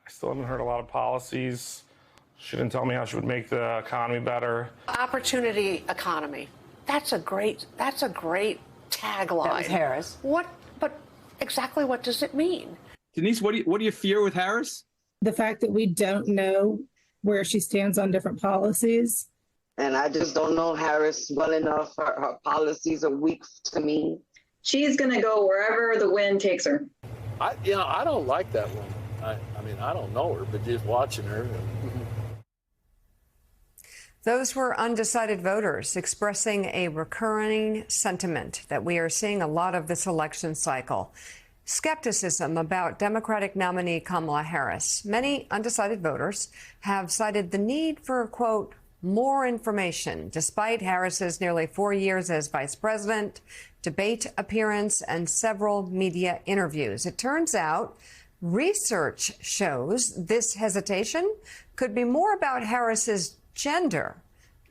I still haven't heard a lot of policies. She didn't tell me how she would make the economy better. Opportunity economy. That's a great tagline. That was Harris. But exactly what does it mean? Denise, what do you fear with Harris? The fact that we don't know where she stands on different policies. And I just don't know Harris well enough. Her policies are weak to me. She's going to go wherever the wind takes her. I don't like that woman. I mean, I don't know her, but just watching her. Those were undecided voters expressing a recurring sentiment that we are seeing a lot of this election cycle. Skepticism about Democratic nominee Kamala Harris. Many undecided voters have cited the need for, quote, more information, despite Harris's nearly 4 years as vice president, debate appearance, and several media interviews. It turns out research shows this hesitation could be more about Harris's gender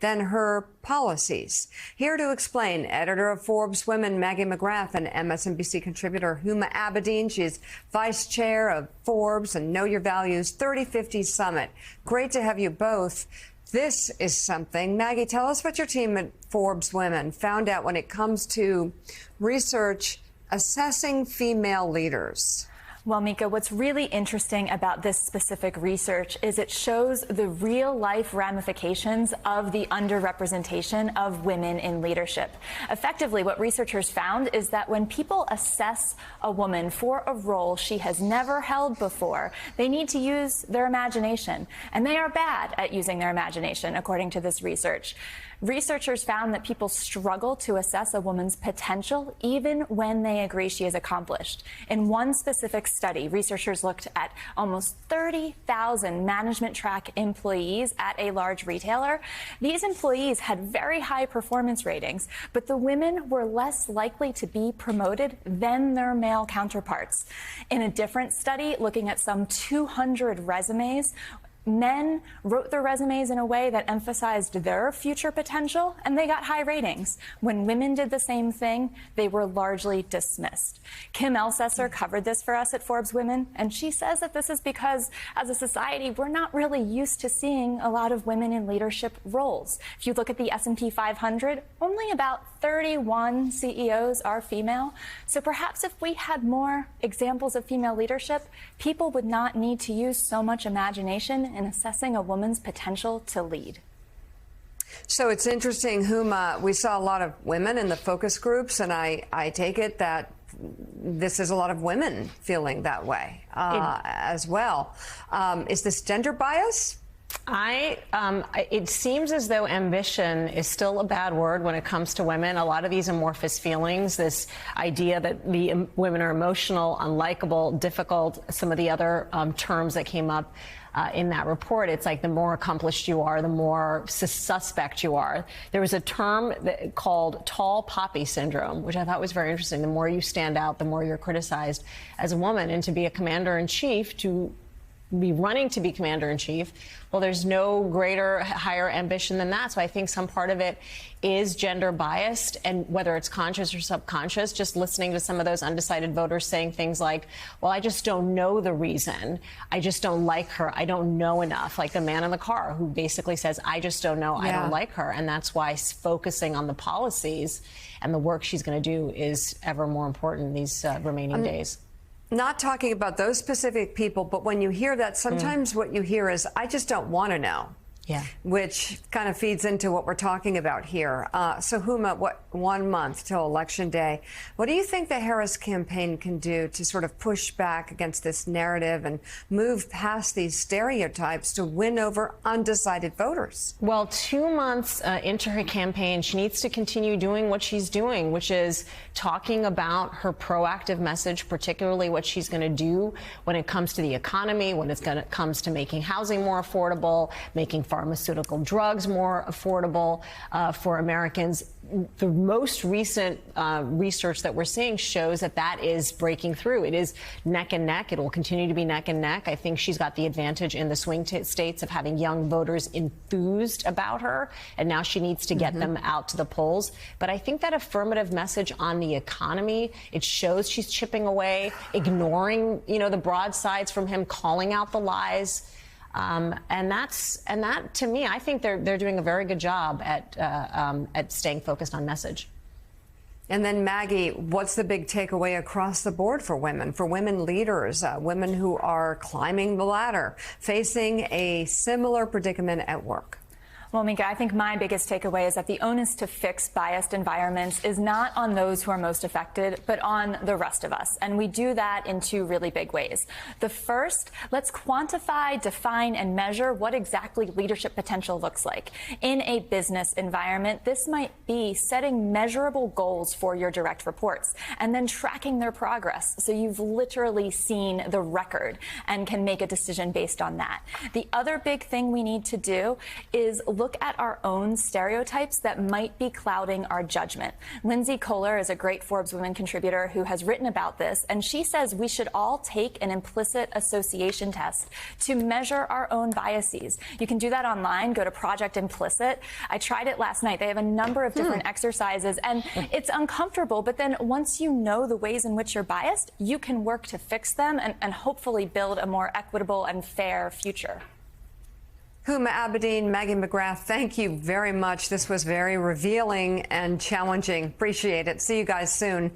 than her policies. Here to explain, editor of Forbes Women Maggie McGrath and MSNBC contributor Huma Abedin. She's vice chair of Forbes and Know Your Values 3050 Summit. Great to have you both. This is something. Maggie, tell us what your team at Forbes Women found out when it comes to research assessing female leaders. Well, Mika, what's really interesting about this specific research is it shows the real-life ramifications of the underrepresentation of women in leadership. Effectively, what researchers found is that when people assess a woman for a role she has never held before, they need to use their imagination. And they are bad at using their imagination, according to this research. Researchers found that people struggle to assess a woman's potential even when they agree she is accomplished. In one specific study, researchers looked at almost 30,000 management track employees at a large retailer. These employees had very high performance ratings, but the women were less likely to be promoted than their male counterparts. In a different study, looking at some 200 resumes, men wrote their resumes in a way that emphasized their future potential, and they got high ratings. When women did the same thing, they were largely dismissed. Kim Elsesser covered this for us at Forbes Women, and she says that this is because, as a society, we're not really used to seeing a lot of women in leadership roles. If you look at the S&P 500, only about 31 CEOs are female. So perhaps if we had more examples of female leadership, people would not need to use so much imagination in assessing a woman's potential to lead. So it's interesting, Huma, we saw a lot of women in the focus groups, and I take it that this is a lot of women feeling that way as well. Is this gender bias? It seems as though ambition is still a bad word when it comes to women. A lot of these amorphous feelings, this idea that the women are emotional, unlikable, difficult, some of the other terms that came up in that report. It's like the more accomplished you are, the more suspect you are. There was a term called tall poppy syndrome, which I thought was very interesting. The more you stand out, the more you're criticized as a woman. And to be a commander-in-chief, to be running to be commander-in-chief, well, there's no greater, higher ambition than that. So I think some part of it is gender biased, and whether it's conscious or subconscious, just listening to some of those undecided voters saying things like, well, I just don't know the reason. I just don't like her. I don't know enough. Like the man in the car who basically says, I just don't know. I don't like her. And that's why focusing on the policies and the work she's going to do is ever more important these remaining days. Not talking about those specific people, but when you hear that, sometimes what you hear is, I just don't want to know. Yeah. Which kind of feeds into what we're talking about here. So, Huma, 1 month till Election Day. What do you think the Harris campaign can do to sort of push back against this narrative and move past these stereotypes to win over undecided voters? Well, 2 months into her campaign, she needs to continue doing what she's doing, which is talking about her proactive message, particularly what she's going to do when it comes to the economy, when it comes to making housing more affordable, making pharmaceutical drugs more affordable for Americans. The most recent research that we're seeing shows that that is breaking through. It is neck and neck. It will continue to be neck and neck. I think she's got the advantage in the swing states of having young voters enthused about her, and now she needs to get them out to the polls. But I think that affirmative message on the economy, it shows she's chipping away, ignoring, the broadsides from him, calling out the lies. And that to me, I think they're doing a very good job at staying focused on message. And then, Maggie, what's the big takeaway across the board for women leaders, women who are climbing the ladder, facing a similar predicament at work? Well, Mika, I think my biggest takeaway is that the onus to fix biased environments is not on those who are most affected, but on the rest of us. And we do that in two really big ways. The first, let's quantify, define, and measure what exactly leadership potential looks like. In a business environment, this might be setting measurable goals for your direct reports and then tracking their progress. So you've literally seen the record and can make a decision based on that. The other big thing we need to do is look at our own stereotypes that might be clouding our judgment. Lindsay Kohler is a great Forbes Women contributor who has written about this, and she says we should all take an implicit association test to measure our own biases. You can do that online. Go to Project Implicit. I tried it last night. They have a number of different exercises, and it's uncomfortable, but then once you know the ways in which you're biased, you can work to fix them and hopefully build a more equitable and fair future. Huma Abedin, Maggie McGrath, thank you very much. This was very revealing and challenging. Appreciate it. See you guys soon.